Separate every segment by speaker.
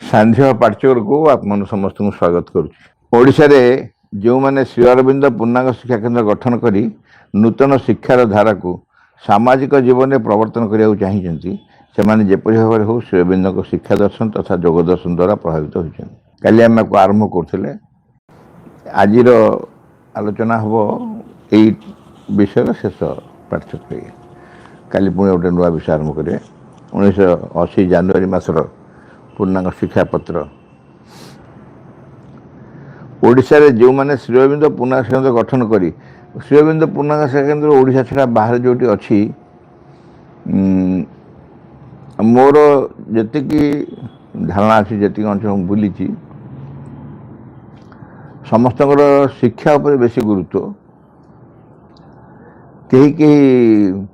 Speaker 1: सान्ध्य पाठचक्र को आप समस्त स्वागत करुच्छा जो मैंने श्री अरविंद पूर्णांग शिक्षा केन्द्र गठन करी नूतन शिक्षार धारा को सामाजिक जीवन में प्रवर्तन करने चाहिए से जेपरी भाव में हो श्री अरविंद शिक्षा दर्शन तथा जोग दर्शन द्वारा प्रभावित होती काली आम को आरंभ करें आज आलोचना हम यही विषय शेष पाठचक्र काली पुणी गोटे नुआ विषय आरंभ करें 1980 जनवरी मासर पूर्णांग शिक्षा पत्र ओडिशा रे जो मैंने श्री अरविंद पूर्णांग शिक्षा केन्द्र गठन करी श्री अरविंद पूर्णांग शिक्षा केन्द्र ओडिशा छड़ा बाहर जोटी अच्छी मोर जी धारणा अच्छी जी अंचल बुली समस्त शिक्षा उपर बेसी गुरुत्व कहीं कहीं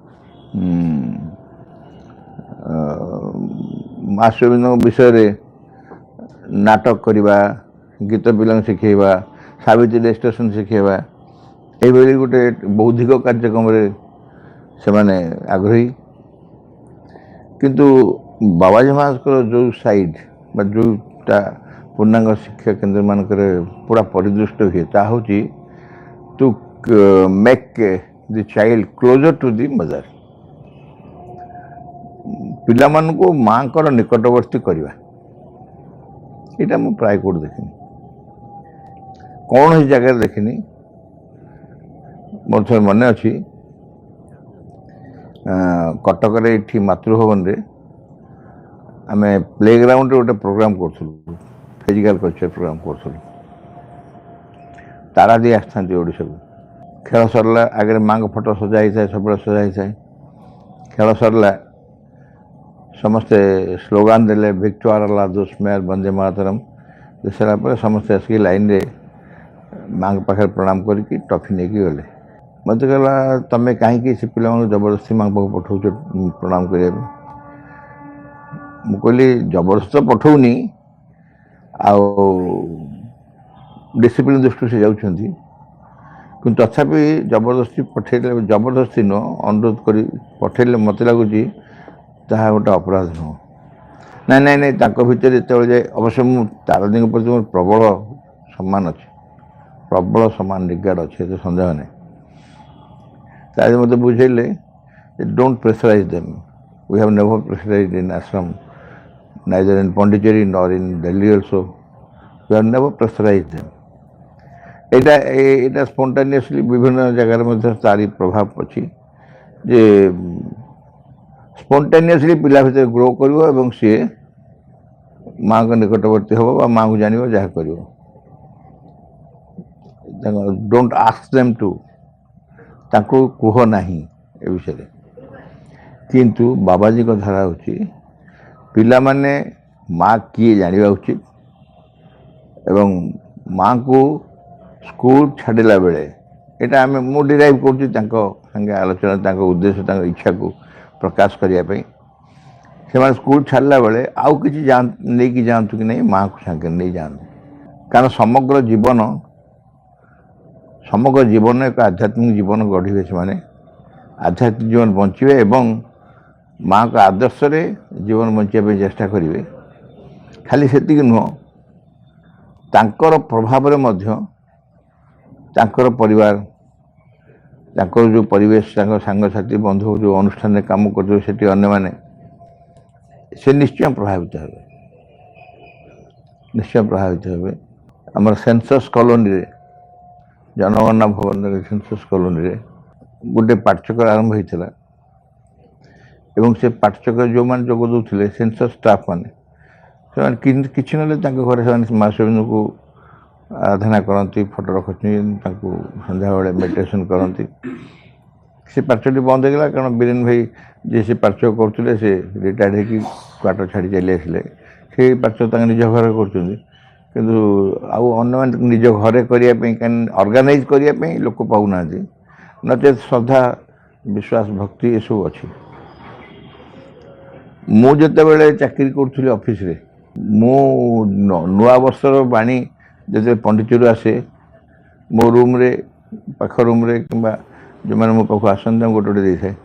Speaker 1: माँ श्री अरविंद विषय रे नाटक करवा गीत पिला शिखेवा सावित्री स्टेशन शिखेवा ये गोटे बौद्धिक कार्यक्रम से माने आग्रही किंतु बाबाजी महाराज जो साइड जोटा पूर्णांग शिक्षा केन्द्र मानक पूरा परिदृष्ट हुए ताहूँ to make the child closer to the mother पिला मान को माँ को निकटवर्ती करवा यहाँ मुझे प्राय कोट देखनी कौन ही जगह देखनी मोर थे मन अच्छी कटक ये मातृभवन रे आम प्ले ग्राउंड गोटे प्रोग्राम करूँ फिजिकल कल्चर प्रोग्राम करूँ तारा दी आसता ओडिशा को खेल सरला आगे माँ को फोटो सजा ही थाए सब सजा ही थाए खेल सरला समस्ते स्लोगान देले विक्टोर अल्लाह दुस मेयर वंदे मातरम दे सारापर समस्ते आसिक लाइन रे माँ के पाखे प्रणाम करके टॉफी नहीं गले मत कहला तमें कहीं से पिला जबरदस्ती माँ पाख पठाऊ प्रणाम करने मुझे जबरदस्त पठाऊनी डिसिप्लिन दृष्टि से जाऊँगी कि तथापि जबरदस्ती पठेले जबरदस्ती नुह अनुरोध कर पठेले मत लगुच ताहा गोटे अपराध नुह ना ना भितर जो जाए अवश्य मुझे तारदी प्रति मोर प्रबल सम्मान अच्छे प्रबल सम्मान रिगार्ड अच्छे तो सन्देह नहीं ताजे मत बुझेले don't pressurise them we have never pressurise in ashram neither in Pondicherry nor in Delhi also we have never pressurise them यहाँ स्पॉन्टेनियसली विभिन्न जगह तारी प्रभाव अच्छी जे स्पॉन्टेनियसली पिला भीतर ग्रो कर सी माँ को निकटवर्ती हम माँ को जान जहाँ कर डोंट आस्क देम टू ताको कुह नहीं ए विषय किंतु बाबाजी को धारा होची पिला माने माँ किए जानिबा उचित एवं माँ को स्कूल छाड़िला बेले यहाँ आम मु डिराइव कर आलोचना उद्देश्य इच्छा को प्रकाश करने से स्कूल छाड़ला बेले आउ कि नहीं जातु कि नहीं माँ को सागे नहीं जातु कारण समग्र जीवन एक आध्यात्मिक जीवन गढ़े से आध्यात्मिक जीवन बंचे एवं माँ का आदर्श रे जीवन बंचाई चेष्टा करेंगे खाली से नुह तांकर प्रभाव रे मध्य तांकर परिवार तांकर जो परिवेश सांगसाथी बंधु जो अनुष्ठान में काम करते अन्य माने से निश्चय प्रभावित हे निश्चय प्रभावित हे आम सेंसस कॉलोनी रे जनगणना भवन सेंसस कॉलोनी रे गोटे पाठचक्र आरंभ होता एवं से पाठचक्र जो मैंने जोग दूसरे सेंसस स्टाफ मैंने किसी ना घर से माँ श्री को आराधना करती फोटो रखती संध्या बेले मेडिटेशन करती से पार्चटी बंद हो गला कारण बीरेन भाई जी से पार्चक करते से रिटायर्ड होगी क्वार्टर छाड़ी चली आसिले से पार्चक निज घर कर निज घर करने ऑर्गेनाइज करने लोक पाऊना नचे श्रद्धा विश्वास भक्ति ये सब अच्छी मुझे चाकरी करी ऑफिस रे मु नुआ वर्षर बाणी जो पंडिचेरी आसे मो रूम रे पाख रूम रे कि जो मैंने मो पाख आसते गोटे गोटे दे थाए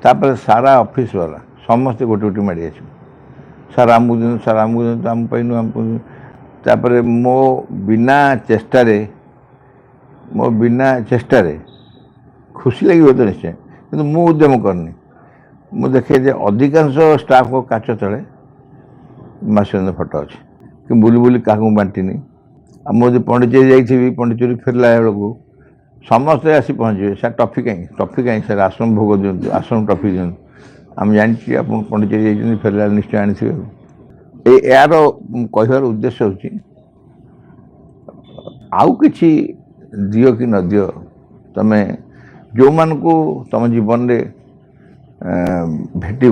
Speaker 1: तापर सारा ऑफिस वाला समस्ते गोटे गोटे माड़ी आस सार आमको दिनु सार आमको दिनु आम पाइनु आमको तापर मो बिना चेष्टार खुशी लगे तो निश्चय कि मु उद्यम करनी मु देखे जे अधिकांश स्टाफ को काच तले मास्टर फटो अच्छे कि बुली बुली क्या बांटनी आ मुझे पंडिचेरी जाइए पंडिचेरी फेरला बेलू समस्ते आसी पहुँचे सर टफी कहीं सर आश्रम भोग दिखाँ आश्रम टफी दिखाँ आम जानी आप पंडिचेरी जाइए फेरला निश्चय आनी यार कहबार उद्देश्य हूँ आउ कि दियो कि न दियो तमें जो मान को तुम जीवन में भेट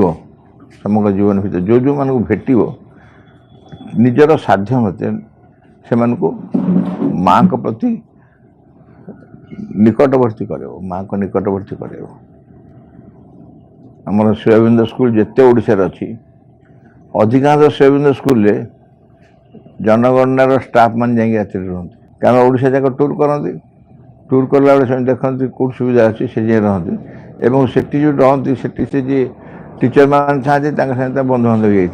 Speaker 1: समग्र जीवन भर जो मान को भेट निजर साध्य मत से माँ को प्रति निकटवर्ती कर माँ को निकटवर्ती कर आमर शिवबिंद स्कूल जिते ओडिशार अच्छी अधिकांश शिवबिंद स्कूल जनगणनार स्टाफ मान जा रुहति कारण ओडिशा जाक टूर करती टूर कला बेले देखते कौट सुविधा अच्छी से जाए रहती और से जो रहती से जी टीचर मान था बंधु बांधव जाइए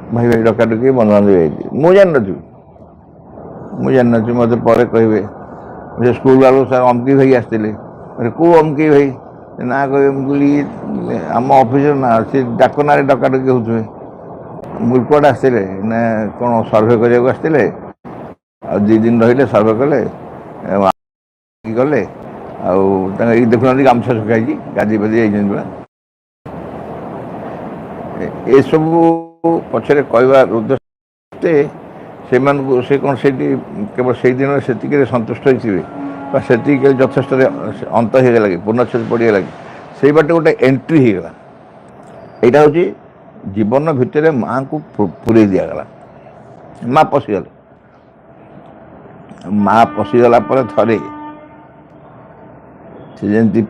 Speaker 1: भाई भाई डकाडकी बंधु बांधव जाइए मुझे जानी मत पर कहे स्कूल वालों सर अमकी भाई आसते अरे कौ अमकी भाई ना कहे आम ऑफिसर ना सी डाक ना डकाडकी होते मुलकट आसते ना कौन सर्वे करने आसते आ 2 दिन रही सर्वे कले गले देखुना गामछा सुखाई गाधी पाधी जा ये सब पचर कहबार उद्देश्य से कौन से केवल से दिन से सन्तुष्ट होते से यथेष्ट अंत हो गला कि पूर्णच्छेद पड़गला कि से बाटे गोटे एंट्री हो गला यहाँ हूँ जीवन भितर माँ को पूरे दिगला माँ पशिगला माँ पशिगला थे से जमी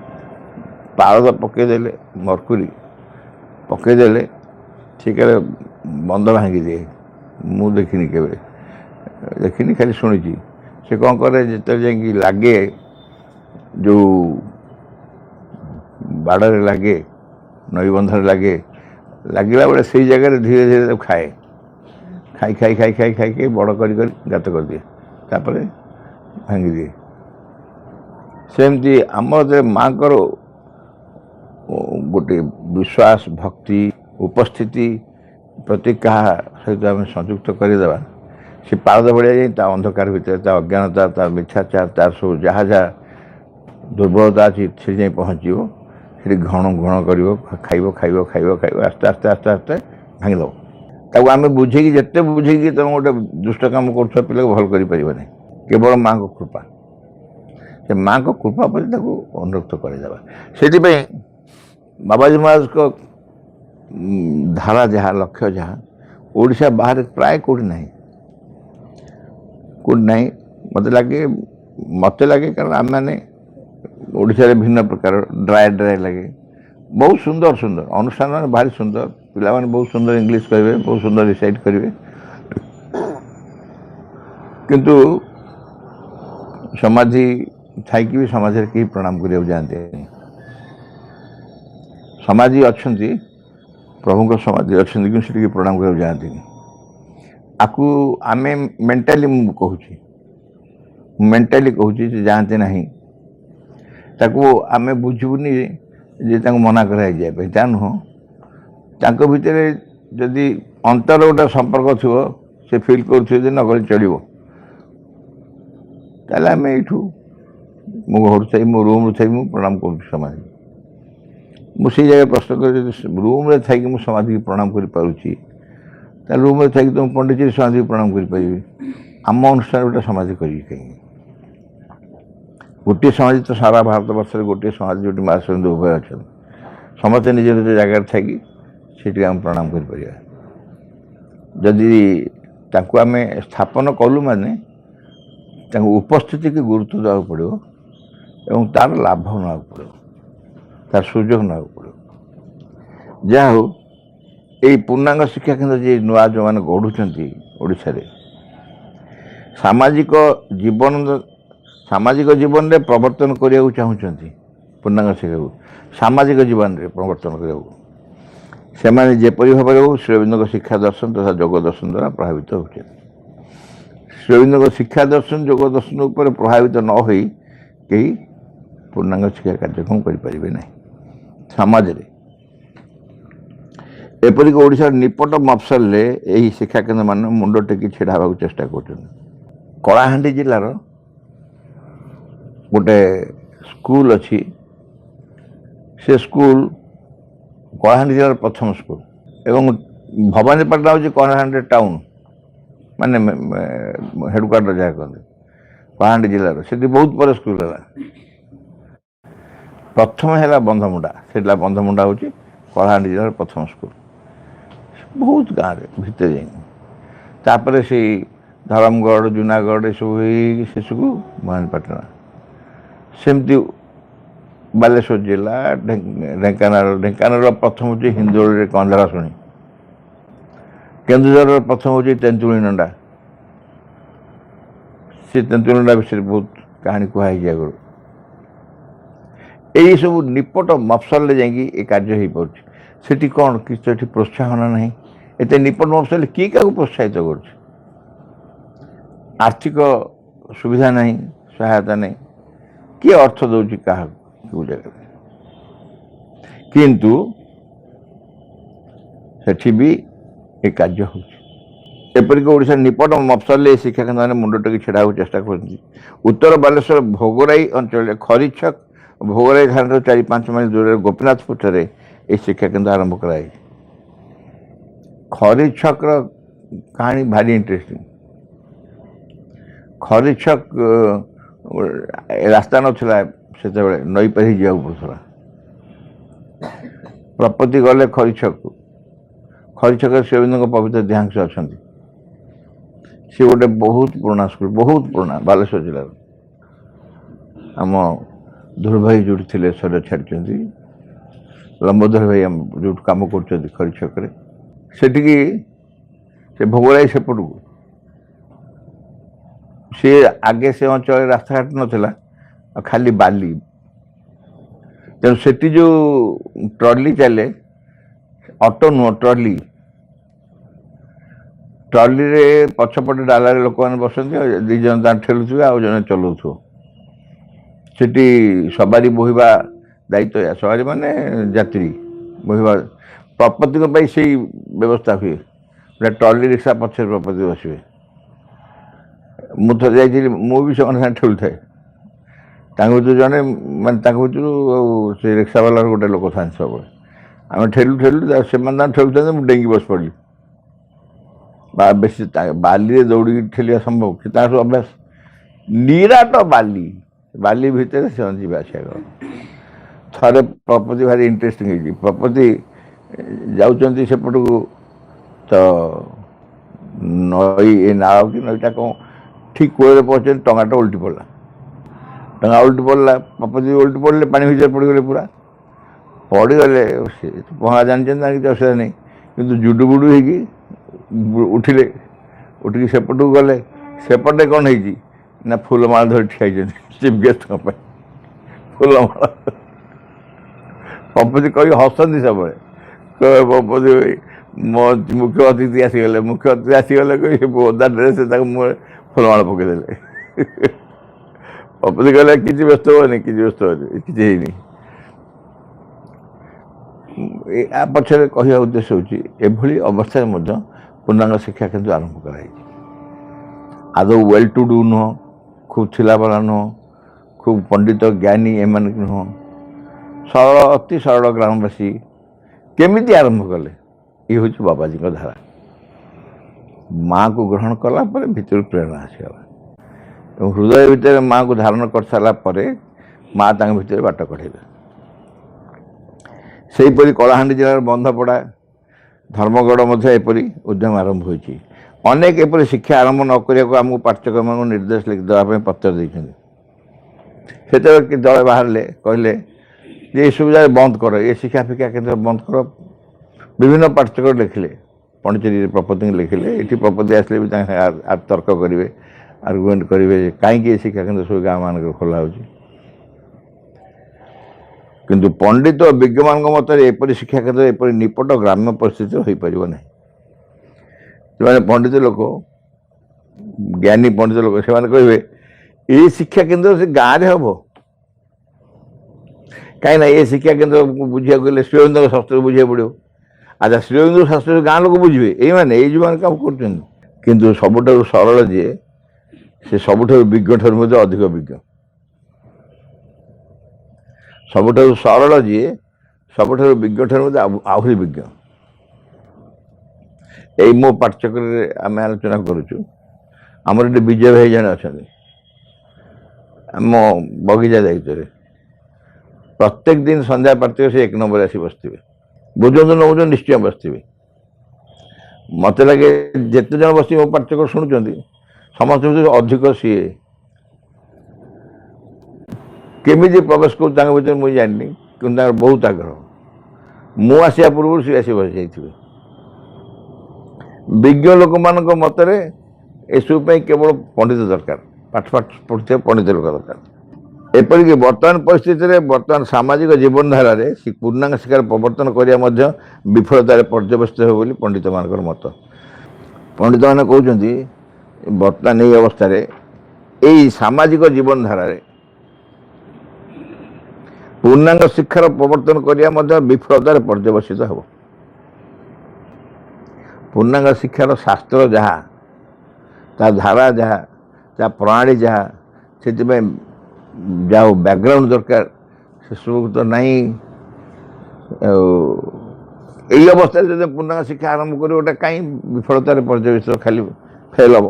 Speaker 1: पारद पकईदे मरकुरी पकईदे ठीक है बंद भांगी दिए मु देखनी के देखनी खाली शुणी से कौन करे जो जा लगे जो बाड़े लगे नई बंधर लगे लगला बेले से जगह धीरे धीरे खाए खाई खाई खाई खाई खाई खाई बड़ कर गात कर दिए तापर भांगी दिए सेमती आम माँ को गोटे विश्वास भक्ति उपस्थिति प्रति क्या सहित आम संयुक्त करदे से पारद भाया जाए अंधकार भितर अज्ञानता मिथ्याचार तार सब जहाँ जहाँ दुर्बलता अच्छी से जाए पहुँचो से घण घण कर खाइब खाइब खाइब खाइब आस्ते आस्ते आस्ते आस्ते भांगीद ताको आम बुझे जिते बुझे तुम गोटे दुष्ट कम कर पिला भल कर केवल माँ को कृपा से माँ को कृपा पर अनुरक्त करदेवा से बाबाजी महाराज को धारा जहाँ लक्ष्य जहाँ ओडिशा बाहर प्राय कौट ना मत लगे कारण आम मैंने ओडिशा भिन्न प्रकार ड्राए ड्राए लगे बहुत सुंदर सुंदर अनुष्ठान मैंने भारी सुंदर पिला माने बहुत सुंदर इंग्लिश कहे बहुत सुंदर रिसाइट करेंगे किंतु समाधि थी भी समाज कहीं प्रणाम करने जाते समाधि अच्छा प्रभु को समाधि अच्छा कि प्रणाम करने जाती आपको आम मेंटाली कहूँ जाते ना ताको आम बुझुनी जे मना कर नुह भितर जदि अंतर गोटे संपर्क थो से फिल कर नगले चलो ताले आम यू मो घर थी मो रूम थी मुझे प्रणाम कर समाधि मुझे जगह प्रश्न कर रूम रे थी मुझे समाधि प्रणाम कर रूम रे थी तुम पंडिचेरी समाधि प्रणाम कर आम अनुष्ठान गोटे समाधि करी कहीं गोटे समाधि तो सारा भारत वर्ष गोटे समाधि जो महासंद उभय अच्छा समस्ते निज निज जगार थी से आम प्रणाम कर जदि आम स्थापन कलु माने उपस्थिति की गुरुत्व देवा पड़ो एवं तार लाभ ना पड़ो तार सुजोग ना पड़ो जहा हो यही पूर्णांग शिक्षा केन्द्र जी नुआ जो मैंने गढ़ुंट ओडिशा रे सामाजिक जीवन में प्रवर्तन करने चाहूँगी ପୂର୍ଣ୍ଣାଙ୍ଗ ଶିକ୍ଷାକୁ ସାମାଜିକ ଜୀବନରେ ପରିବର୍ତ୍ତନ କରିବାକୁ ସେମାନେ ଯେପରି ଭାବରେ ହଉ ଶ୍ରୀଅରବିନ୍ଦଙ୍କ ଶିକ୍ଷା ଦର୍ଶନ ତଥା ଯୋଗ ଦର୍ଶନ ଦ୍ୱାରା ପ୍ରଭାବିତ ହେଉଛନ୍ତି। ଶ୍ରୀଅରବିନ୍ଦଙ୍କ ଶିକ୍ଷା ଦର୍ଶନ ଯୋଗ ଦର୍ଶନ ଉପରେ ପ୍ରଭାବିତ ନ ହୋଇ କେହି ପୂର୍ଣ୍ଣାଙ୍ଗ ଶିକ୍ଷା କାର୍ଯ୍ୟକ୍ରମ କରିପାରିବେ ନାହିଁ ସମାଜରେ। ଏପରିକି ଓଡ଼ିଶାର ନିପଟ ମଫସଲରେ ଏହି ଶିକ୍ଷାକେନ୍ଦ୍ରମାନେ ମୁଣ୍ଡ ଟେକି ଛିଡ଼ା ହେବାକୁ ଚେଷ୍ଟା କରୁଛନ୍ତି। କଳାହାଣ୍ଡି ଜିଲ୍ଲାର ଗୋଟେ ସ୍କୁଲ ଅଛି, ସେ ସ୍କୁଲ କଳାହାଣ୍ଡି ଜିଲ୍ଲାର ପ୍ରଥମ ସ୍କୁଲ ଏବଂ ଭବାନୀପାଟଣା ହେଉଛି କଳାହାଣ୍ଡି ଟାଉନ ମାନେ ହେଡ଼କ୍ୱାର୍ଟର ଯାହା କହନ୍ତି କଳାହାଣ୍ଡି ଜିଲ୍ଲାର, ସେଠି ବହୁତ ପରେ ସ୍କୁଲ ହେଲା। ପ୍ରଥମ ହେଲା ବନ୍ଧମୁଣ୍ଡା, ସେଟା ବନ୍ଧମୁଣ୍ଡା ହେଉଛି କଳାହାଣ୍ଡି ଜିଲ୍ଲାର ପ୍ରଥମ ସ୍କୁଲ, ବହୁତ ଗାଁରେ ଭିତରେ ଯାଇକି ତାପରେ ସେଇ ଧରମଗଡ଼ ଜୁନାଗଡ଼ ଏସବୁ ହେଇକି ଶେଷକୁ ଭବାନୀପାଟଣା। ସେମିତି ବାଲେଶ୍ୱର ଜିଲ୍ଲା ଢେଙ୍କାନାଳର ପ୍ରଥମ ହେଉଛି ହିନ୍ଦୋଳରେ କନ୍ଧରାଶୁଣୀ, କେନ୍ଦୁଝରର ପ୍ରଥମ ହେଉଛି ତେନ୍ତୁଳି ନଣ୍ଡା, ସେ ତେନ୍ତୁଳି ନଣ୍ଡା ବିଷୟରେ ବହୁତ କାହାଣୀ କୁହାହେଇଛି ଆଗରୁ। ଏହିସବୁ ନିପଟ ମଫସଲରେ ଯାଇକି ଏ କାର୍ଯ୍ୟ ହେଇପାରୁଛି। ସେଠି କ'ଣ କିଛି ସେଠି ପ୍ରୋତ୍ସାହନ ନାହିଁ। ଏତେ ନିପଟ ମଫସଲରେ କିଏ କାହାକୁ ପ୍ରୋତ୍ସାହିତ କରୁଛି? ଆର୍ଥିକ ସୁବିଧା ନାହିଁ, ସହାୟତା ନାହିଁ, କିଏ ଅର୍ଥ ଦେଉଛି କାହାକୁ କେଉଁ ଜାଗାରେ? କିନ୍ତୁ ସେଠି ବି ଏ କାର୍ଯ୍ୟ ହେଉଛି। ଏପରିକି ଓଡ଼ିଶାର ନିପଟ ମଫସଲରେ ଏ ଶିକ୍ଷାକେନ୍ଦ୍ରମାନେ ମୁଣ୍ଡ ଟେକି ଛିଡ଼ା ହେବାକୁ ଚେଷ୍ଟା କରୁଛନ୍ତି। ଉତ୍ତର ବାଲେଶ୍ୱର ଭୋଗରାଇ ଅଞ୍ଚଳରେ ଖରିଛକ ଭୋଗରାଇ ଥାନାରୁ 4-5 ମାଇଲ ଦୂରରେ ଗୋପୀନାଥପୁରରେ ଏହି ଶିକ୍ଷାକେନ୍ଦ୍ର ଆରମ୍ଭ କରାଯାଇଛି। ଖରିଛକର କାହାଣୀ ଭାରି ଇଣ୍ଟରେଷ୍ଟିଂ। ଖରିଛକ ରାସ୍ତା ନଥିଲା ସେତେବେଳେ, ନଈ ପାରି ଯିବାକୁ ପଡ଼ୁଥିଲା। ପ୍ରପତି ଗଲେ ଖରିଛକକୁ, ଖରିଛକରେ ଶ୍ରୀଅରବିନ୍ଦଙ୍କ ପବିତ୍ର ଦେହାଂଶ ଅଛନ୍ତି। ସେ ଗୋଟେ ବହୁତ ପୁରୁଣା ସ୍କୁଲ, ବହୁତ ପୁରୁଣା, ବାଲେଶ୍ୱର ଜିଲ୍ଲାର। ଆମ ଧୁର ଭାଇ ଯେଉଁଠି ଥିଲେ ଶରୀର ଛାଡ଼ିଛନ୍ତି, ଲମ୍ବୋଦର ଭାଇ ଯେଉଁଠି କାମ କରୁଛନ୍ତି ଖରିଛକରେ, ସେଠିକି ସେ ଭୋଗରାଇ ସେପଟକୁ, ସେ ଆଗେ ସେ ଅଞ୍ଚଳରେ ରାସ୍ତାଘାଟ ନଥିଲା ଆଉ ଖାଲି ବାଲି, ତେଣୁ ସେଠି ଯେଉଁ ଟ୍ରଲି ଚାଲେ, ଅଟୋ ନୁହଁ ଟ୍ରଲିରେ ପଛପଟେ ଡାଲାରେ ଲୋକମାନେ ବସନ୍ତି, ଆଉ 2 ଜଣ ତାଙ୍କୁ ଠେଲୁଥିବେ ଆଉ ଜଣେ ଚଲାଉଥିବ। ସେଠି ସବାରି ବୋହିବା ଦାୟିତ୍ୱ, ସବାରି ମାନେ ଯାତ୍ରୀ ବୋହିବା, ପ୍ରପତିଙ୍କ ପାଇଁ ସେଇ ବ୍ୟବସ୍ଥା ହୁଏ। ଗୋଟେ ଟ୍ରଲି ରିକ୍ସା ପଛରେ ପ୍ରପତି ବସିବେ। ମୁଁ ଥରେ ଯାଇଥିଲି, ମୁଁ ବି ସେମାନେ ସାଙ୍ଗେ ଠେଲୁଥାଏ। ତାଙ୍କ ଭିତରୁ ଜଣେ ମାନେ ତାଙ୍କ ଭିତରୁ ସେ ରିକ୍ସାବାଲାର ଗୋଟେ ଲୋକ ଥାନ୍ତି ସବୁବେଳେ। ଆମେ ଠେଲୁ ସେମାନେ ତାଙ୍କୁ ଠେଲୁଥାନ୍ତି, ମୁଁ ଡେଙ୍ଗି ବସି ପଡ଼ିଲି। ବା ବେଶୀ ବାଲିରେ ଦୌଡ଼ିକି ଠେଲିବା ସମ୍ଭବ କି? ତାଙ୍କର ସବୁ ଅଭ୍ୟାସ। ନିରାଟ ବାଲି ଭିତରେ ସେମାନେ ଯିବା ଆସିବା କରନ୍ତି। ଥରେ ପ୍ରପତି ଭାରି ଇଣ୍ଟରେଷ୍ଟିଂ ହେଇଛି। ପ୍ରପତି ଯାଉଛନ୍ତି ସେପଟକୁ, ତ ନଈ ଏ ନାଳ କି ନଈଟା କ'ଣ ଠିକ୍ କୂଳରେ ପହଞ୍ଚନ୍ତି, ଟଙ୍ଗାଟା ଓଲଟି ପଡ଼ିଲା। ପ୍ରପତି ଓଲଟି ପଡ଼ିଲେ, ପାଣି ଭିତରେ ପଡ଼ିଗଲେ, ପୁରା ପଡ଼ିଗଲେ। ସେ ପହଁରା ଜାଣିଛନ୍ତି, ତାର କିଛି ଅସୁବିଧା ନାହିଁ, କିନ୍ତୁ ଜୁଡୁବୁଡୁ ହେଇକି ଉଠିକି ସେପଟକୁ ଗଲେ। ସେପଟେ କ'ଣ ହେଇଛି ନା ଫୁଲମାଳ ଧରି ଠିଆ ହେଇଛନ୍ତି ଚିଫ୍ ଗେଷ୍ଟଙ୍କ ପାଇଁ। ଫୁଲମାଳ ପ୍ରପତି କହି ହସନ୍ତି ସବୁବେଳେ, ପ୍ରପତି ମୋ ମୁଖ୍ୟ ଅତିଥି ଆସିଗଲେ କହି ଓଦା ଡ୍ରେସ୍ ତାକୁ ମୁହଁରେ ଫୁଲମାଳ ପକେଇଦେଲେ। ପ୍ରପତି କହିଲେ କିଛି ବ୍ୟସ୍ତ ହୁଏନି, କିଛି ହେଇନି। ୟା ପଛରେ କହିବା ଉଦ୍ଦେଶ୍ୟ ହେଉଛି, ଏଭଳି ଅବସ୍ଥାରେ ମଧ୍ୟ ପୂର୍ଣ୍ଣାଙ୍ଗ ଶିକ୍ଷା କେନ୍ଦ୍ର ଆରମ୍ଭ କରାଯାଇଛି। ଆଦୌ ୱେଲ୍ ଟୁ ଡୁ ନୁହଁ, ଖୁବ୍ ଥିଲାବାଲା ନୁହଁ, ଖୁବ୍ ପଣ୍ଡିତ ଜ୍ଞାନୀ ଏମାନେ ନୁହଁ, ଅତି ସରଳ ଗ୍ରାମବାସୀ କେମିତି ଆରମ୍ଭ କଲେ? ଇଏ ହେଉଛି ବାବାଜୀଙ୍କ ଧାରା। ମାଆକୁ ଗ୍ରହଣ କଲା ପରେ ଭିତରୁ ପ୍ରେରଣା ଆସିଗଲା ଏବଂ ହୃଦୟ ଭିତରେ ମାଆକୁ ଧାରଣ କରିସାରିଲା ପରେ ମାଆ ତାଙ୍କ ଭିତରେ ବାଟ କଢ଼େଇଲେ। ସେହିପରି କଳାହାଣ୍ଡି ଜିଲ୍ଲାର ବନ୍ଧପଡ଼ା, ଧର୍ମଗଡ଼ ମଧ୍ୟ ଏପରି ଉଦ୍ୟମ ଆରମ୍ଭ ହୋଇଛି। ଅନେକ ଏପରି ଶିକ୍ଷା ଆରମ୍ଭ ନ କରିବାକୁ ଆମକୁ ପାଠ୍ୟକ୍ରମକୁ ନିର୍ଦ୍ଦେଶ ଦେବା ପାଇଁ ପତ୍ର ଦେଇଛନ୍ତି। ସେତେବେଳେ ଦଳ ବାହାରିଲେ, କହିଲେ ଯେ ଏସବୁ ଜାଗାରେ ବନ୍ଦ କର, ଏ ଶିକ୍ଷା କେନ୍ଦ୍ର ବନ୍ଦ କର। ବିଭିନ୍ନ ପାଠ୍ୟକ୍ରମ ଲେଖିଲେ, ପଣ୍ଡିଚେରୀରେ ପ୍ରପତିଙ୍କୁ ଲେଖିଲେ। ଏଠି ପ୍ରପତି ଆସିଲେ ବି ତାଙ୍କ ତର୍କ କରିବେ, ଆର୍ଗୁମେଣ୍ଟ କରିବେ ଯେ କାହିଁକି ଏ ଶିକ୍ଷା କେନ୍ଦ୍ର ସବୁ ଗାଁମାନଙ୍କରେ ଖୋଲା ହେଉଛି। किंतु पंडित और विज्ञमान मत एपरी शिक्षा क्षेत्र एपरी निपट ग्राम्य परिस्थिति हो पार ना से पंडित लोक ज्ञानी पंडित लोक से कहे ये शिक्षा केन्द्र से गाँव में हम कहीं ये शिक्षा केन्द्र बुझा गले श्रीरविंद्र शास्त्र बुझे पड़ो अच्छा श्रीरविंद्र शास्त्र गाँव लोक बुझे ये जो मैंने काम कर सबुठ सरल जी से सबुठ विज्ञ ठार अधिक विज्ञ सबुठ सरल जी सबुठ विज्ञ ठार आहरी विज्ञ यही मो पाठ्यक्रम आम आलोचना करुचु आमर ये विजय भाई जन अच्छा आम बगीचा दायित्व प्रत्येक दिन संध्या पार्थिव से 1 नंबर आसी बसते बुझुन न बुझुन निश्चय बसते मत लगे जिते जन बस मो पाठ्यक्रम शुणुंट समस्त अधिक सी केमी प्रवेश कर भर मुझे जानी कि बहुत आग्रह मु आसा पूर्व सी आसी बस जाइए विज्ञ लोक मान मतरे एसबू केवल पंडित दरकार पाठ पाठ पढ़ते पंडित लोक दरकार एपरिक बर्तमान परिस्थिति बर्तमान सामाजिक जीवन धारा पूर्णांग शिक्षार प्रवर्तन करने विफलतार पर्यवसित हो पंडित मान मत पंडित मैंने कहते बर्तमान यही अवस्था यही सामाजिक जीवन धारा पूर्णांग शिक्षार प्रवर्तन करने विफलतार पर्यवसित हो पूर्णांग शिक्षार शास्त्र जहाँ ता धारा जहाँ ता प्रणाली जहाँ से जाओ बैकग्राउंड दरकार से सब तो नहीं यही अवस्था जो पूर्णांग शिक्षा आरंभ कर गोटे कहीं विफलतार पर्यवेसित खाली फेल हम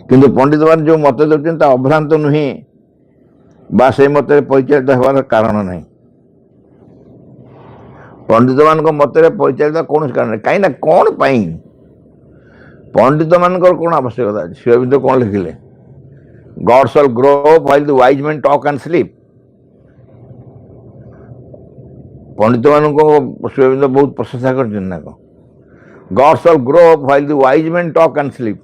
Speaker 1: किंतु पंडित मान जो मत देते अभ्रांत नुहे बा से मत परिचालित होवार कारण नहीं पंडित मान मत परिचालित कौन कारण नहीं कहीं कौन पाई पंडित मान कौन आवश्यकता है श्रीरविंद्र कौन लिखिले God shall grow up while the wise man talk and sleep पंडित मान श्रीरविंद्र बहुत प्रशंसा कर God shall grow up while the wise man talk and sleep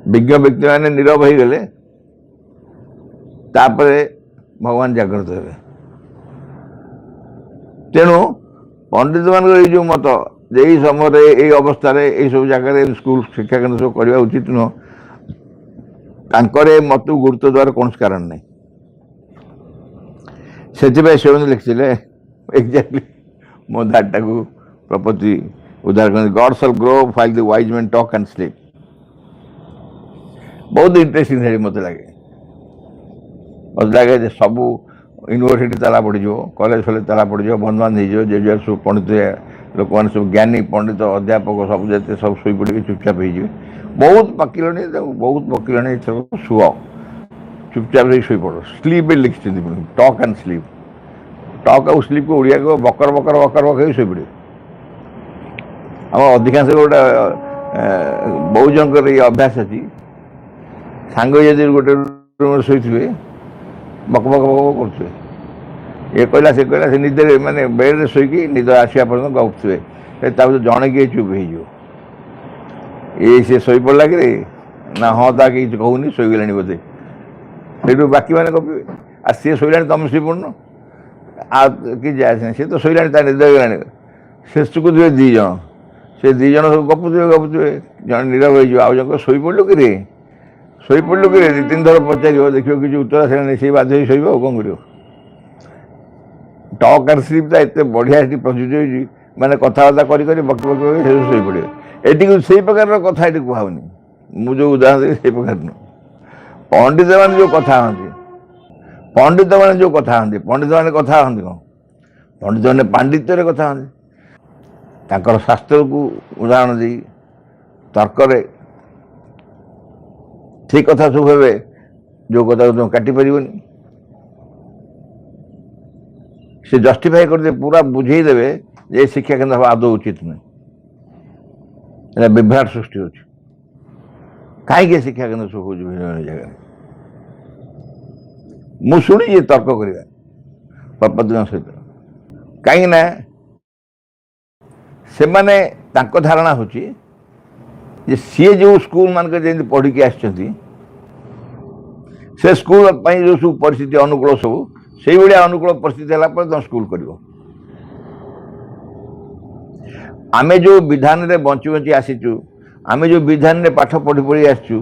Speaker 1: विज्ञ व्यक्ति मैंने नीरव हो गले भगवान जागृत हे तेणु पंडित मान जो मत यही समय यही अवस्था यही सब जगह स्कूल शिक्षा केन्द्र सब करवा उचित नुह मत गुरुत्व द्वार कौन कारण नहीं से लिखी एक्जाक्टली मो दैट को प्रपति उद्धार कर God shall grow while the wise man talk and sleep बहुत इंटरेस्टिंग है मत लगे सब यूनिवर्सिटी ताला पड़ कॉलेज फॉलेज ताला पड़ बंद बांध हो जे सब पंडित लोक मैंने सब ज्ञानी पंडित अध्यापक सब जैसे सब शोई पड़े चुपचाप हो बहुत पकिले बहुत पकिले शुआ चुपचाप शोई पड़ स्लीप लिखी टॉक एंड स्लीप टॉक आउ स्लीप को उड़िया को बकर बकर बकर बकर शोई पड़े आम अधिकांश गोटे बहुजन ये अभ्यास अच्छी सांग यदि गोटे रूम शोई बक बक बक कर ये कहला से निदे माने बेड शोक निद आसा पर्यटन गपुवे जड़े किए चुप हो ये सी शो पड़ा कि ना हाँ ता कि कहूनी शोगला बोधे से बाकी मैंने गपे आ सी शोला तुम शोई पड़न आ कि जाए सी तो शोला निद होगा शेष को थे दीज से दीज सब गपुवे जड़े नीरव हो आउ जन शोई पड़ल कि शोई पड़ल कि 2-3 थर पचार देखिए किसी उत्तर आसानी से बाध्य शोब आ कौन कर टॉक एंड स्लीप एत बढ़िया प्रजुज मैंने कथबार्ता कर बक बक शोई पड़े ये से प्रकार कथा ये कहूनी मुझे उदाहरण देवी से प्रकार नुह पंडित मैंने जो कथा हाँ पंडित मैंने जो कथा हाँ पंडित मैंने कथा हाँ कौन पंडित मैंने पांडित्य कथा हाँ शास्त्र को उदाहरण दी तर्क ठीक कथा सब हे जो कथा तुम काटी पारनी से जस्टिफाई करते पूरा बुझेदेवे ये शिक्षा केन्द्र हम आदौ उचित नुहे विभ्राट सृष्टि हो कहीं शिक्षा केन्द्र सब हो भिन्न जगह मुझे शुणी तर्क करवा प्रपति सहित कहीं से माने धारणा हो सी जो स्कूल मान पढ़ी से स्कूल जो सब परिस्थिति अनुकूल सब से भाया अनुकूल परिस्थिति है तुम स्कूल कर आमे जो विधान रे बंची बंची आसीचु आमे जो विधान रे पाठ पढ़ी पढ़ी आसचु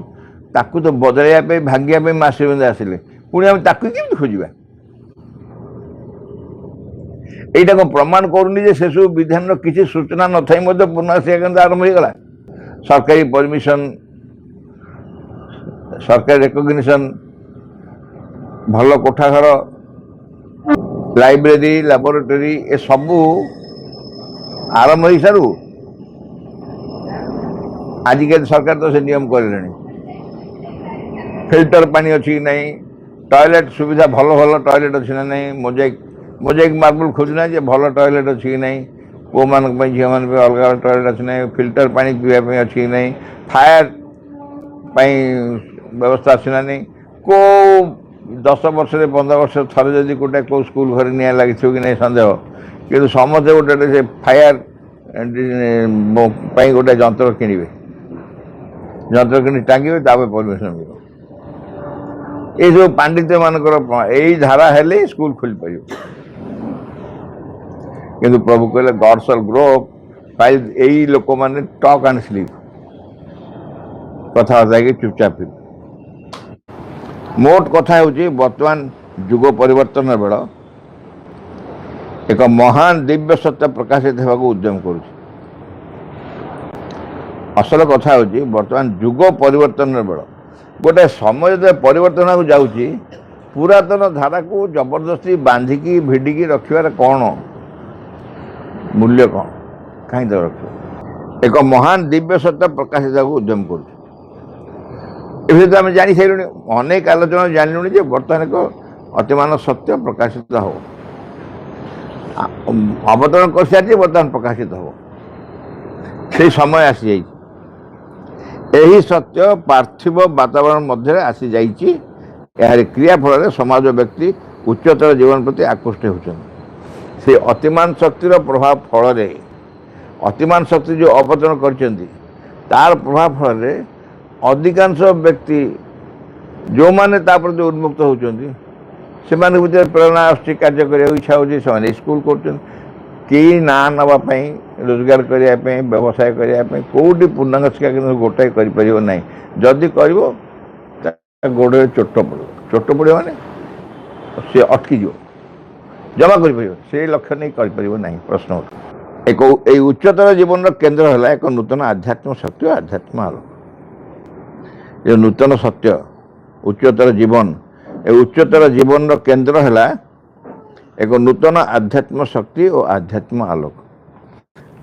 Speaker 1: ताकू तो बदलैया भांगिया मास्टर बंदे आसिले पुणी आम ताकू केमती खोजा এইটা কোন প্রমাণ করুনি যে সেসব বিধানর কিছু সূচনা নথাই মধ্যে পুনঃ শিক্ষাকেন্দ্র আরম্ভ হয়ে গলা সরকারি পরমিশন সরকারি রেকগনিশন ভালো কোঠাঘর লাইব্রেরি ল্যাবরেটরি এ সবু আরম্ভ হয়ে সারু আজকাল সরকার তো সে নিয়ম করে ফিল্টার পানি অছি কি নাই টয়লেট সুবিধা ভালো ভালো টয়লেট অছি না নাই মোজাইক मोजाइक मार्बल खोजना जे भल टॉयलेट अच्छी कि ना पु मान झील मान अलग टॉयलेट अच्छी ना फिल्टर पानी पीवाई अच्छी कि ना फायर व्यवस्था अच्छी ना नहीं को 10 वर्ष 15 वर्ष थरे जदि गोटे कौ स्कूल घर निया लगी कि नहीं सन्देह कि समस्ते गोटे फायर गोटे जंत्र किणवे जंत्र कि टांगे परमिशन मिले ये सब पांडित्य मानकर यही धारा हेले स्कूल खोल पार किंतु प्रभु कहले गॉड शैल ग्रो फाइल यही लोक मैंने टॉक एंड स्लीप कथबार्ता कि चुपचाप मोट कथा हूँ बर्तमान जुग परिवर्तन बेल एक महान दिव्य सत्य प्रकाशित होगा उद्यम कर असल कथा हूँ बर्तमान जुग परिवर्तन बेल गोटे समय परिवर्तन को जाऊँगी पुरातन धारा को जबरदस्ती बांधिकी भिडिकी रखार कौन मूल्य कौन कहीं तो रख एक महान दिव्य सत्य प्रकाशित उद्यम कर आम जानी सारे अनेक आलोचना जानलु बर्तमान एक अतिमान सत्य प्रकाशित हो अवतरण कर सारी बर्तमान प्रकाशित हो से समय आसी जाइए यही सत्य पार्थिव वातावरण मध्य आसी जाइए यार क्रिया फल समाज व्यक्ति उच्चतर जीवन प्रति आकृष्ट होती से अतिमान शक्तिर प्रभाव फल अतिमान शक्ति जो अवतरण कर प्रभाव फल अधिकांश व्यक्ति जो माने प्रति उन्मुक्त होती से प्रेरणा आसुच्छी कार्य करने इच्छा हो स्कूल कर ना नापी रोजगार करने व्यवसाय करने कौटी पूर्णांग शिक्षा केन्द्र गोटाए कर जदि कर गोड़े चोट पड़ो माने सी अटकी जमा कर लक्ष्य नहीं कर प्रश्न एक उच्चतर जीवन केन्द्र है एक नूतन आध्यात्म शक्ति और आध्यात्म आलोक ये नूतन सत्य उच्चतर जीवन ए उच्चतर जीवन केन्द्र है एक नूतन आध्यात्म शक्ति और आध्यात्म आलोक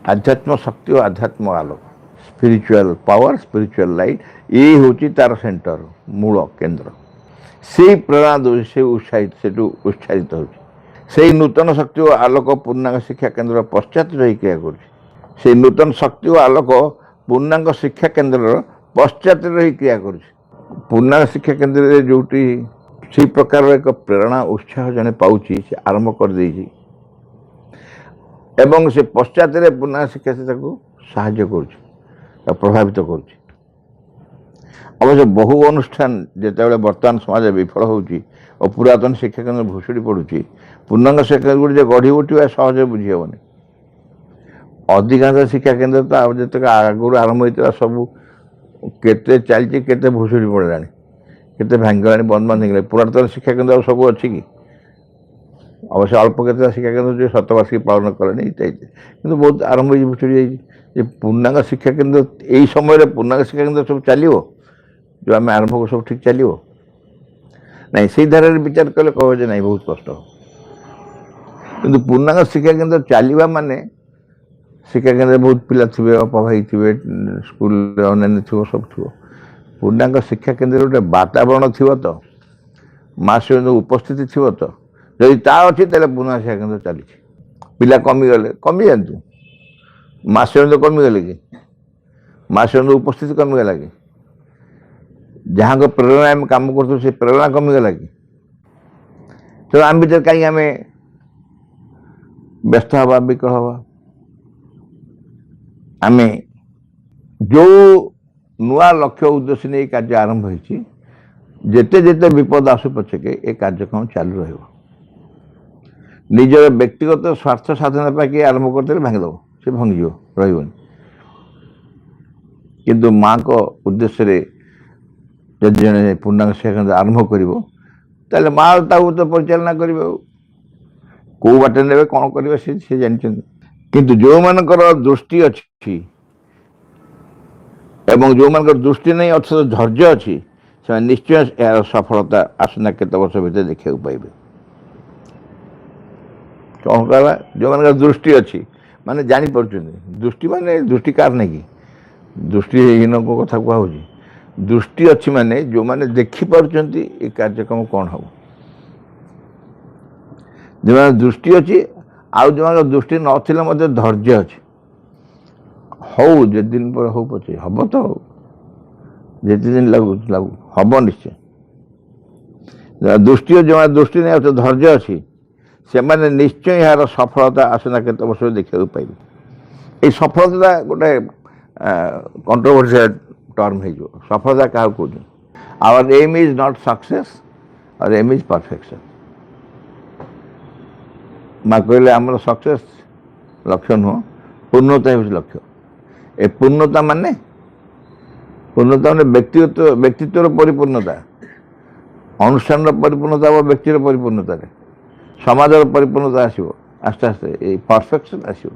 Speaker 1: आध्यात्म शक्ति और आध्यात्म आलोक स्पिरिचुअल पावर स्पिरिचुअल लाइट ये हूँ तार सेंटर मूल केन्द्र से प्रेरणा दे से उत्साहित से उत्साहित हो नूतन शक्ति और आलोक पूर्णांग शिक्षा केन्द्र पश्चात रही क्रिया कर नूतन शक्ति और आलोक पूर्णांग शिक्षा केन्द्र पश्चात रही क्रिया कर पूर्णांग शिक्षा केन्द्र जो से प्रकार एक प्रेरणा उत्साह जने पाउची से आरंभ कर देइछि एवं से पश्चात पूर्णांग शिक्षा से साहाय्य कर प्रभावित कर अवश्य बहु अनुष्ठान जिते बर्तमान समाज विफल होउची और पुरातन शिक्षा केन्द्र भुषुड़ी पड़ुची पूर्णांग शिक्षा केन्द्र गढ़ी उठा सहज बुझी हेनी अधिकांश शिक्षा केन्द्र तो जितक आगुरी आरंभ होता सब केते चलती केते भुषुड़ी पड़ा केते भांगला बंद बंद हो पुरातन शिक्षा केन्द्र सब अच्छी कि अवश्य अल्प के शिक्षा केन्द्र जो शतवार्षिकी पालन कले कि बहुत आरंभ हो भुषुड़ी जाइए पूर्णांग शिक्षा केन्द्र यही समय पूर्णांग शिक्षा केन्द्र सब चलो जो आम आरंभ को सब ठीक चलो ना से धारा विचार कले कह ना बहुत कष्ट कि पूर्णांग शिक्षा केन्द्र चलवा माने शिक्षा केन्द्र बहुत पिला थे अपभाई थे स्कूल अन्य थी सब थी पूर्णांग शिक्षा केन्द्र गोटे वातावरण थी तो मास उपस्थिति थी तो जदि ता अच्छी तेल पूर्णांग शिक्षा केन्द्र चली पिला कमीगले कमी जातु मास कमीगले कि मास उपस्थिति कमीगला कि जहाँ को प्रेरणा आम कम कर से प्रेरणा कमीगला कि तो आम भर कहीं आम व्यस्त हवा विकल हवा आम जो नुआ लक्ष्य उद्देश्य नहीं कार्य आरंभ होते जिते जिते विपद आसु पछके ये कार्यक्रम चालू रहा ନିଜର ବ୍ୟକ୍ତିଗତ ସ୍ୱାର୍ଥ ସାଧନା ପାଇଁ କିଏ ଆରମ୍ଭ କରିଦେଲେ ଭାଙ୍ଗିଦେବ, ସେ ଭାଙ୍ଗିଯିବ, ରହିବନି। କିନ୍ତୁ ମାଆଙ୍କ ଉଦ୍ଦେଶ୍ୟରେ ଯଦି ଜଣେ ପୂର୍ଣ୍ଣାଙ୍ଗ ଶିକ୍ଷାକେନ୍ଦ୍ର ଆରମ୍ଭ କରିବ ତାହେଲେ ମା ତାକୁ ତ ପରିଚାଳନା କରିବେ, ଆଉ କେଉଁ ବାଟରେ ନେବେ କ'ଣ କରିବେ ସେ ଜାଣିଛନ୍ତି। କିନ୍ତୁ ଯେଉଁମାନଙ୍କର ଦୃଷ୍ଟି ଅଛି ଏବଂ ଯେଉଁମାନଙ୍କର ଦୃଷ୍ଟି ନାହିଁ ଅଥଚ ଧୈର୍ଯ୍ୟ ଅଛି, ସେମାନେ ନିଶ୍ଚୟ ଏହାର ସଫଳତା ଆସନ୍ତା କେତେ ବର୍ଷ ଭିତରେ ଦେଖିବାକୁ ପାଇବେ। କ'ଣ କହିଲା? ଯେଉଁମାନଙ୍କର ଦୃଷ୍ଟି ଅଛି ମାନେ ଜାଣିପାରୁଛନ୍ତି, ଦୃଷ୍ଟି ମାନେ ଦୃଷ୍ଟି କାହାର ନାହିଁ କି, ଦୃଷ୍ଟିହୀନଙ୍କ କଥା କୁହାହେଉଛି। ଦୃଷ୍ଟି ଅଛି ମାନେ ଯେଉଁମାନେ ଦେଖିପାରୁଛନ୍ତି ଏ କାର୍ଯ୍ୟକ୍ରମ କ'ଣ ହେବ। ଯେଉଁମାନେ ଦୃଷ୍ଟି ଅଛି ଆଉ ଯେଉଁମାନଙ୍କ ଦୃଷ୍ଟି ନଥିଲେ ମଧ୍ୟ ଧୈର୍ଯ୍ୟ ଅଛି, ହଉ ଯେତେ ଦିନ ପରେ ହଉ ପଛେ ହେବ ତ, ହଉ ଯେତେ ଦିନ ଲାଗୁ ହେବ ନିଶ୍ଚୟ। ଦୃଷ୍ଟି ଯେଉଁମାନେ ଦୃଷ୍ଟି ନାହିଁ ଅଥଚ ଧୈର୍ଯ୍ୟ ଅଛି ସେମାନେ ନିଶ୍ଚୟ ଏହାର ସଫଳତା ଆସନ୍ତା କେତେ ବର୍ଷ ଦେଖିବାକୁ ପାଇବେ। ଏଇ ସଫଳତା ଗୋଟେ କଣ୍ଟ୍ରୋଭର୍ସିଆଲ ଟର୍ମ ହେଇଯିବ। ସଫଳତା କାହାକୁ କହୁଛନ୍ତି? Our aim is not success, our aim is perfection. ମା କହିଲେ ଆମର ସକ୍ସେସ୍ ଲକ୍ଷ୍ୟ ନୁହଁ, ପୂର୍ଣ୍ଣତା ହେଉଛି ଲକ୍ଷ୍ୟ। ଏ ପୂର୍ଣ୍ଣତା ମାନେ ବ୍ୟକ୍ତିତ୍ୱର ପରିପୂର୍ଣ୍ଣତା, ଅନୁଷ୍ଠାନର ପରିପୂର୍ଣ୍ଣତା ବା ବ୍ୟକ୍ତିର ପରିପୂର୍ଣ୍ଣତାରେ ସମାଜର ପରିପୂର୍ଣ୍ଣତା ଆସିବ। ଆସ୍ତେ ଆସ୍ତେ ଏଇ ପରଫେକ୍ସନ୍ ଆସିବ।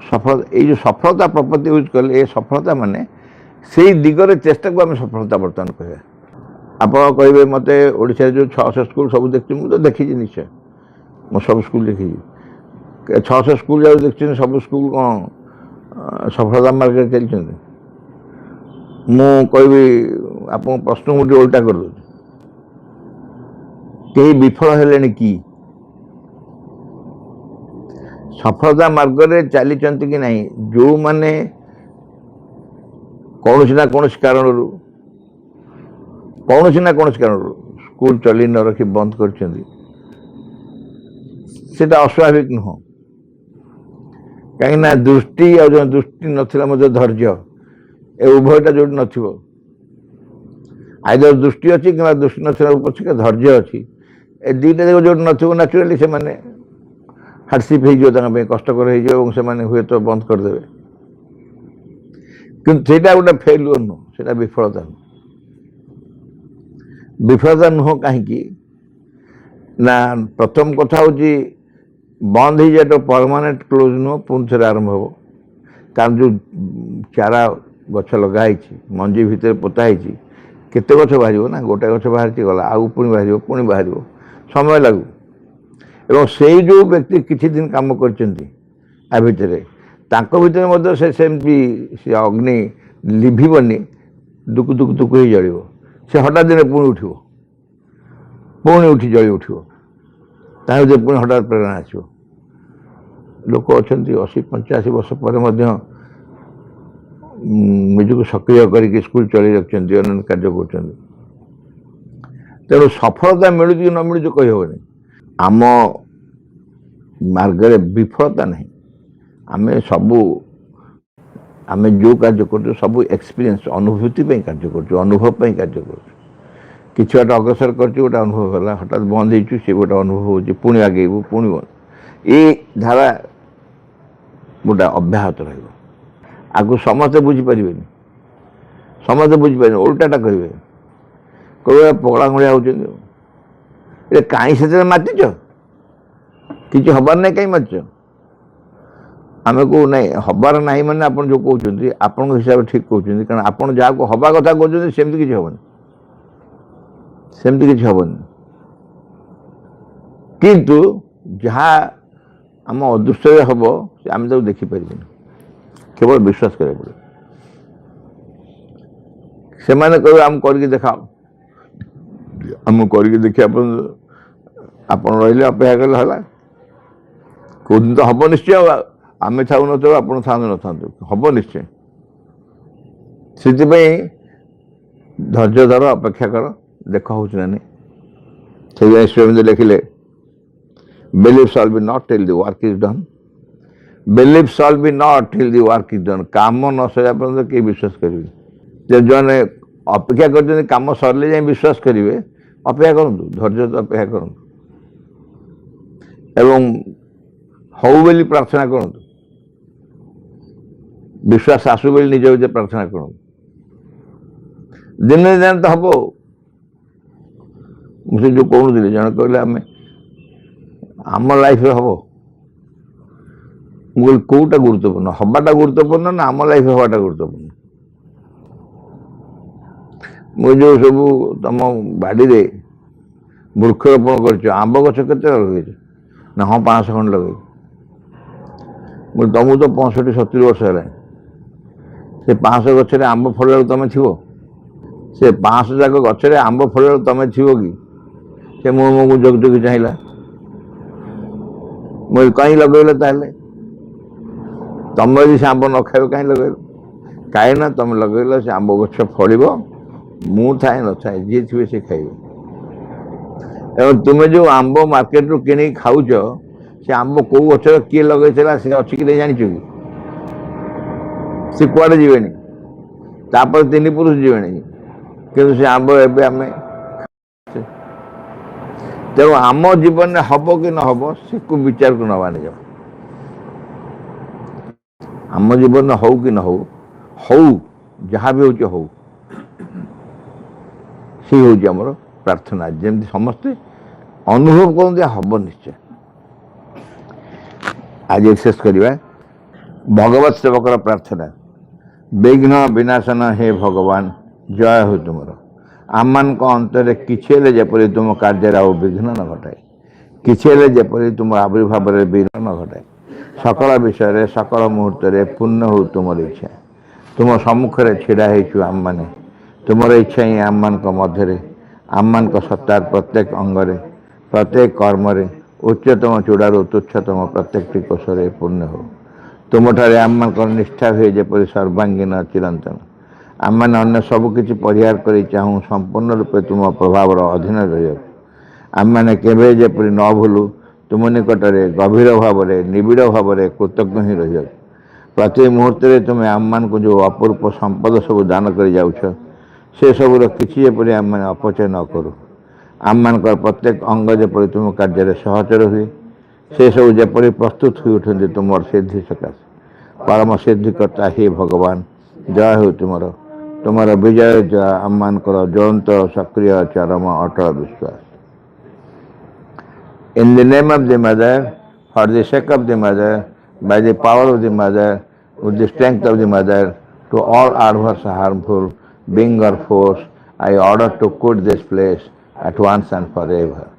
Speaker 1: ସଫଳତା, ଏଇ ଯେଉଁ ସଫଳତା ପ୍ରପତ୍ତି ୟୁଜ୍ କଲେ, ଏ ସଫଳତା ମାନେ ସେଇ ଦିଗରେ ଚେଷ୍ଟାକୁ ଆମେ ସଫଳତା ବର୍ତ୍ତମାନ କହିବା। ଆପଣ କହିବେ ମୋତେ ଓଡ଼ିଶାରେ ଯେଉଁ 600 ସ୍କୁଲ ସବୁ ଦେଖିଛି, ମୁଁ ତ ଦେଖିଛି ନିଶ୍ଚୟ, ମୁଁ ସବୁ ସ୍କୁଲ ଦେଖିଛି। 600 ସ୍କୁଲ ଯାଉ ଦେଖିଛନ୍ତି, ସବୁ ସ୍କୁଲ କ'ଣ ସଫଳତା ମାର୍ଗରେ ଚାଲିଛନ୍ତି? ମୁଁ କହିବି ଆପଣଙ୍କ ପ୍ରଶ୍ନ ମୁଁ ଟିକେ ଓଲଟା କରିଦେଉଛି, କେହି ବିଫଳ ହେଲେଣି କି? ସଫଳତା ମାର୍ଗରେ ଚାଲିଛନ୍ତି କି ନାହିଁ ଯେଉଁମାନେ କୌଣସି ନା କୌଣସି କାରଣରୁ ସ୍କୁଲ ଚଲେଇ ନ ରଖି ବନ୍ଦ କରିଛନ୍ତି, ସେଟା ଅସ୍ୱାଭାବିକ ନୁହଁ। କାହିଁକିନା ଦୃଷ୍ଟି ଆଉ ଯେଉଁ ଦୃଷ୍ଟି ନଥିଲା ମଧ୍ୟ ଧୈର୍ଯ୍ୟ, ଏ ଉଭୟଟା ଯେଉଁଠି ନଥିବ, ଆଇଦର ଦୃଷ୍ଟି ଅଛି କିମ୍ବା ଦୃଷ୍ଟି ନଥିଲା ପଛକେ ଧୈର୍ଯ୍ୟ ଅଛି, ଏ ଦୁଇଟା ଯାକ ଯେଉଁଠି ନଥିବ ନ୍ୟାଚୁରାଲି ସେମାନେ ହାର୍ଡସିପ୍ ହେଇଯିବ, ତାଙ୍କ ପାଇଁ କଷ୍ଟକର ହେଇଯିବ ଏବଂ ସେମାନେ ହୁଏତ ବନ୍ଦ କରିଦେବେ। କିନ୍ତୁ ସେଇଟା ଗୋଟେ ଫେଲୁଅର ନୁହଁ, ସେଇଟା ବିଫଳତା ନୁହଁ। ବିଫଳତା ନୁହଁ କାହିଁକି ନା ପ୍ରଥମ କଥା ହେଉଛି ବନ୍ଦ ହେଇଯାଏ ତ ପରମାନେଣ୍ଟ କ୍ଲୋଜ୍ ନୁହଁ, ପୁଣି ଥରେ ଆରମ୍ଭ ହେବ। କାରଣ ଯେଉଁ ଚାରା ଗଛ ଲଗା ହେଇଛି, ମଞ୍ଜି ଭିତରେ ପୋତା ହେଇଛି, କେତେ ଗଛ ବାହାରିବ ନା? ଗୋଟେ ଗଛ ବାହାରିଛି ଗଲା, ଆଉ ପୁଣି ବାହାରିବ, ସମୟ ଲାଗୁ। ଏବଂ ସେଇ ଯେଉଁ ବ୍ୟକ୍ତି କିଛି ଦିନ କାମ କରିଛନ୍ତି ତା ଭିତରେ, ତାଙ୍କ ଭିତରେ ମଧ୍ୟ ସେମିତି ସେ ଅଗ୍ନି ଲିଭିବନି, ଦୁକୁ ହେଇ ଜଳିବ। ସେ ହଠାତ୍ ଦିନେ ପୁଣି ଉଠି ଜଳି ଉଠିବ, ତା ଭିତରେ ପୁଣି ହଠାତ୍ ପ୍ରେରଣା ଆସିବ। ଲୋକ ଅଛନ୍ତି 80-85 ବର୍ଷ ପରେ ମଧ୍ୟ ନିଜକୁ ସକ୍ରିୟ କରିକି ସ୍କୁଲ ଚଳେଇ ରଖିଛନ୍ତି, ଅନ୍ୟାନ୍ୟ କାର୍ଯ୍ୟ କରୁଛନ୍ତି। ତେଣୁ ସଫଳତା ମିଳୁଛି କି ନ ମିଳୁଛି କହିହେବନି। ଆମ ମାର୍ଗରେ ବିଫଳତା ନାହିଁ। ଆମେ ଯେଉଁ କାର୍ଯ୍ୟ କରୁଛୁ ସବୁ ଏକ୍ସପିରିଏନ୍ସ, ଅନୁଭୂତି ପାଇଁ କାର୍ଯ୍ୟ କରୁଛୁ, ଅନୁଭବ ପାଇଁ କାର୍ଯ୍ୟ କରୁଛୁ। କିଛି ବାଟ ଅଗ୍ରସର କରିଛୁ, ଗୋଟେ ଅନୁଭବ ହେଲା, ହଠାତ୍ ବନ୍ଦ ହେଇଛୁ, ସେ ଗୋଟେ ଅନୁଭବ ହେଉଛି, ପୁଣି ଆଗେଇବୁ, ପୁଣି ବନ୍ଦ। ଏ ଧାରା ଗୋଟେ ଅବ୍ୟାହତ ରହିବ। ଆଗକୁ ସମସ୍ତେ ବୁଝିପାରିବେନି, ଓଲଟାଟା କହିବେ ପଗଳା ଭଳିଆ ହେଉଛନ୍ତି, ଏ କାହିଁ ସେଥିରେ ମାତିଛ, କିଛି ହବାର ନାହିଁ, କାହିଁ ମାତିଛ? ଆମେ କହୁ ନାହିଁ, ହବାର ନାହିଁ ମାନେ ଆପଣ ଯେଉଁ କହୁଛନ୍ତି ଆପଣଙ୍କ ହିସାବରେ ଠିକ୍ କହୁଛନ୍ତି, କାରଣ ଆପଣ ଯାହାକୁ ହବା କଥା କହୁଛନ୍ତି ସେମିତି କିଛି ହେବନି। କିନ୍ତୁ ଯାହା ଆମ ଅଦୃଶ୍ୟରେ ହେବ ଆମେ ତାକୁ ଦେଖିପାରିବୁନି, କେବଳ ବିଶ୍ୱାସ କରିବାକୁ ପଡ଼ିବ। ସେମାନେ କହିବେ ଆମକୁ କରିକି ଦେଖାଅ, ଆମକୁ କରିକି ଦେଖିବା ପର୍ଯ୍ୟନ୍ତ ଆପଣ ରହିଲେ, ଅପେକ୍ଷା କଲେ ହେଲା। କେଉଁଦିନ ତ ହେବ ନିଶ୍ଚୟ, ଆମେ ଥାଉ ନଥାଉ, ଆପଣ ଥାଆନ୍ତୁ ନଥାନ୍ତୁ, ହେବ ନିଶ୍ଚୟ। ସେଥିପାଇଁ ଧୈର୍ଯ୍ୟ ଧର, ଅପେକ୍ଷା କର, ଦେଖ ହେଉଛି ନା ନାହିଁ। ସେଥିପାଇଁ ଶ୍ରୀଅରବିନ୍ଦ ଲେଖିଲେ, believe shall be not till the work is done. Believe shall be not till the work is done. କାମ ନ ସରିବା ପର୍ଯ୍ୟନ୍ତ କେହି ବିଶ୍ୱାସ କରିବେ। ଯେଉଁମାନେ ଅପେକ୍ଷା କରିଛନ୍ତି କାମ ସରିଲେ ଯାଇ ବିଶ୍ୱାସ କରିବେ, ଅପେକ୍ଷା କରନ୍ତୁ, ଧୈର୍ଯ୍ୟ ଅପେକ୍ଷା କରନ୍ତୁ। एवं हौ बोली प्रार्थना करतु विश्वास आसु बोली निज भीतर प्रार्थना करतु दिन दिन तो हम मुझे जो कहूँ जन कहले आम आम लाइफ हम मुझे कौटा गुरुत्वपूर्ण हवाटा गुरुत्वपूर्ण ना आम लाइफ हवाटा गुरुत्वपूर्ण मुझे जो सब तुम बाड़ी रे वृक्षरोपण कर आंब गछ के लगे ना हाँ 500 खंड लगे मुझे तुमको तो 65-70 वर्ष है से 500 गचरे आंब फल तुम थी से 500 जाक गचरे आंब फल तुम थी कि से मुझे जग जगी चाहिए मुझे कहीं लगेल ताले तुम यदि से आंब न खाइब कहीं लगेल कहीं ना तुम लगेल से आंब गछ फल मु थाए न थाए जी थे से खाइबे एवं तुम्हें जो आंब मार्केट रू कि खाऊ से आंब कौ गचर किए लगे से अच्छी कि जान सी कुआडे जीवेनी तापर 3 पुरुष जीवेनी कि से आंब एबे आमे तेणु आम जीवन में हम कि न हम से को विचार को नवा नहीं आम जीवन में हो कि न हो जहाँ भी हो सी हूँ आमर प्रार्थना जमी समस्ते अनुभव करते हम निश्चय आज एक्सेस करवा भगवत सेवकर प्रार्थना विघ्न विनाशन हे भगवान जय हो तुमर आम मान अंतर किसी जपरी तुम कार्य आउ विघ्न न घटाए किसी जपरी तुम आविर्भाव विघ्न न घटाए सकल विषय सकल मुहूर्त पूर्ण हो तुम इच्छा तुम सम्मुखें छिड़ा आम मैंने तुम इच्छा ही आम मान मध्य आम मान सत्तार प्रत्येक अंगरे प्रत्येक कर्म उच्चतम चूड़ारू तुच्छतम प्रत्येक कोशरे पूर्ण हो तुम ठारे आम मान निष्ठा हुए जपरी सर्वांगीन चिरंतन आम मैंने अन्य सबकि परिहार कर चाहूँ संपूर्ण रूपे तुम प्रभाव अधीन रही आम मैंने केवे जपरी न भूलु तुम निकट में गभीर भाव निबिड़ भाव कृतज्ञ ही रही प्रति मुहूर्त तुम्हें आम मान को जो अपूर्व संपद सब दान कर जाऊछ से सबूर किसी जपरी आम मैंने अपचय न करूँ आम मान प्रत्येक अंग जपरी तुम कार्य सहचर हुए से सब जपरी प्रस्तुत हो उठते तुम सिद्धि सकाश परम सिद्धिकर्ता हे भगवान जय हो तुम्हारा विजय जय आम मान ज्वलंत सक्रिय चरम अटल विश्वास in the name of the mother for the sake of the mother by the power of the mother with the strength of the mother to all adverse harmful being or force I order to quit this place at once and forever.